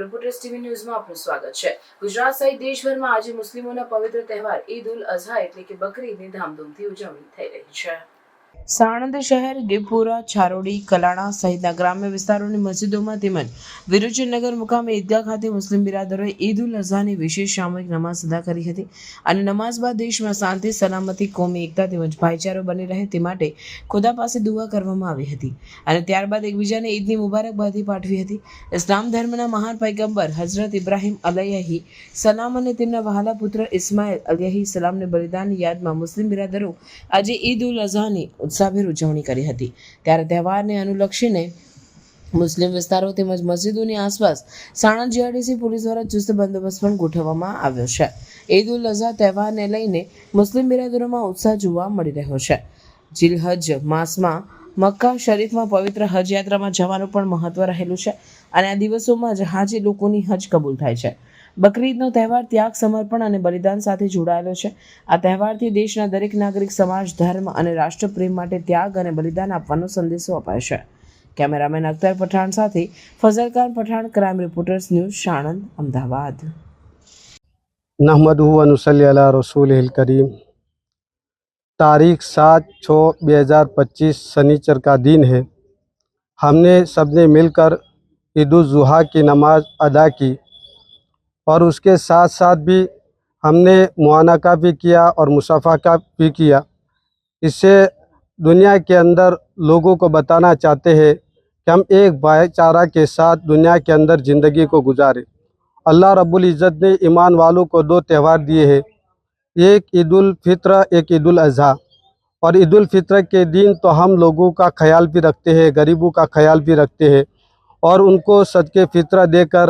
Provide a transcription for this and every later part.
Crime reporters TV ન્યૂઝમાં આપનું સ્વાગત છે। ગુજરાત સહિત દેશભરમાં આજે મુસ્લિમોના પવિત્ર તહેવાર ઈદ ઉલ અઝહા એટલે કે બકરી ઈદની ધામધૂમથી ઉજવણી થઈ રહી છે। સાણંદ શહેર, દેવપુરા, છારોડી, કલાણા સહિતના ગ્રામ્ય વિસ્તારોની મસ્જિદોમાં તેમજ વિરોચનનગર મુકામે ઈદગાહ ખાતે મુસ્લિમ બિરાદરોએ ઈદ ઉલ અઝહાની વિશેષ સામૂહિક નમાઝ અદા કરી હતી અને નમાઝ બાદ દેશમાં શાંતિ, સલામતી, કોમી એકતા તેમજ ભાઈચારો બની રહે તે માટે ખુદા પાસે દુઆ કરવામાં આવી હતી અને ત્યારબાદ એકબીજાને ઈદની મુબારકબાદી પાઠવી હતી। ઇસ્લામ ધર્મના મહાન પૈગંબર હઝરત ઇબ્રાહીમ અલૈહિ સલામ અને તેમના વહાલા પુત્ર ઇસ્માઇલ અલૈહિ સલામને બલિદાનની યાદમાં મુસ્લિમ બિરાદરો આજે ઈદ ઉલ અઝહાની ઉત્સાહભેર ઉજવણી કરી હતી। ત્યારે તહેવારને અનુલક્ષીને મુસ્લિમ વિસ્તારો તેમજ મસ્જિદોની આસપાસ સાણંદ જીઆઈડીસી પોલીસ દ્વારા ચુસ્ત બંદોબસ્ત પણ ગોઠવવામાં આવ્યો છે। ઈદ ઉલ અઝહા તહેવારને લઈને મુસ્લિમ બિરાદરોમાં ઉત્સાહ જોવા મળી રહ્યો છે। જિલહજ માસમાં મક્કા શરીફમાં પવિત્ર હજ યાત્રામાં જવાનું પણ મહત્વ રહેલું છે અને આ દિવસોમાં જ હાજી લોકોની હજ કબૂલ થાય છે। બકરી ઈદનો તહેવાર ત્યાગ, સમર્પણ અને બલિદાન સાથે જોડાયેલો છે। આ તહેવારથી દેશના દરેક નાગરિક સમાજ, ધર્મ અને રાષ્ટ્રપ્રેમ માટે ત્યાગ અને બલિદાન આપવાનો સંદેશો અપાય છે। કેમેરામેન અખ્તર પઠાણ સાથે Fazal Khan Pathan, crime reporters news, Sanand, Ahmedabad. नहमदुहु व नुसल्ली अला रसूलिहिल करीम। तारीख 7/6/2025 शनिचर का दिन है। हमने सबने मिलकर ईद उल ज़ुहा की नमाज़ अदा की और उसके साथ साथ भी हमने मुआनका भी किया और मुसाफ़ा का भी किया। इससे दुनिया के अंदर लोगों को बताना चाहते हैं कि हम एक भाईचारा के साथ दुनिया के अंदर ज़िंदगी को गुजारें। अल्लाह रब्बुल इज़्ज़त ने ईमान वालों को दो त्यौहार दिए हैं, एक ईद उल फित्र, एक ईद उल अज़हा। और ईद उल फित्र के दिन तो हम लोगों का ख्याल भी रखते हैं, गरीबों का ख्याल भी रखते हैं और उनको सदके फित्र देकर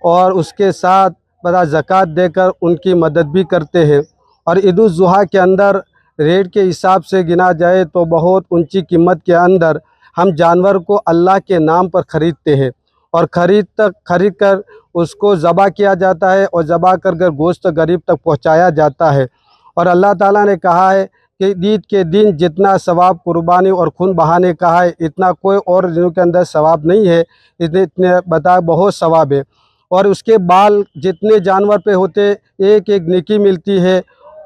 और उसके साथ बड़ा ज़कात देकर उनकी मदद भी करते हैं। और ईद उल ज़ुहा के अंदर रेट के हिसाब से गिना जाए तो बहुत ऊंची कीमत के अंदर हम जानवर को अल्लाह के नाम पर ख़रीदते हैं और ख़रीद कर उसको ज़बा किया जाता है और ज़बा कर गोश्त गरीब तक पहुंचाया जाता है। और अल्लाह ताला ने कहा है कि ईद के दिन जितना सवाब कुर्बानी और खून बहाने का है, इतना कोई और दिनों के अंदर सवाब नहीं है। इतने बताया बहुत सवाब है। और उसके बाल जितने जानवर पे होते एक एक नेकी मिलती है,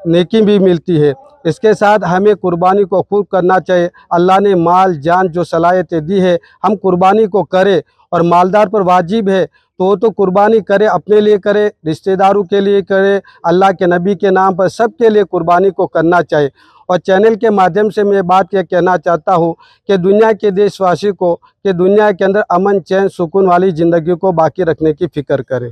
नेकी भी मिलती है। इसके साथ हमें कुर्बानी को खूब करना चाहिए। अल्लाह ने माल जान जो सलाहियतें दी है, हम कुर्बानी को करें और मालदार पर वाजिब है तो कुर्बानी करे, अपने लिए करे, रिश्तेदारों के लिए करे, अल्लाह के नबी के नाम पर सबके लिए कुर्बानी को करना चाहिए। और चैनल के माध्यम से मैं बात यह कहना चाहता हूँ कि दुनिया के देशवासी को कि दुनिया के अंदर अमन, चैन, सुकून वाली ज़िंदगी को बाकी रखने की फ़िक्र करें।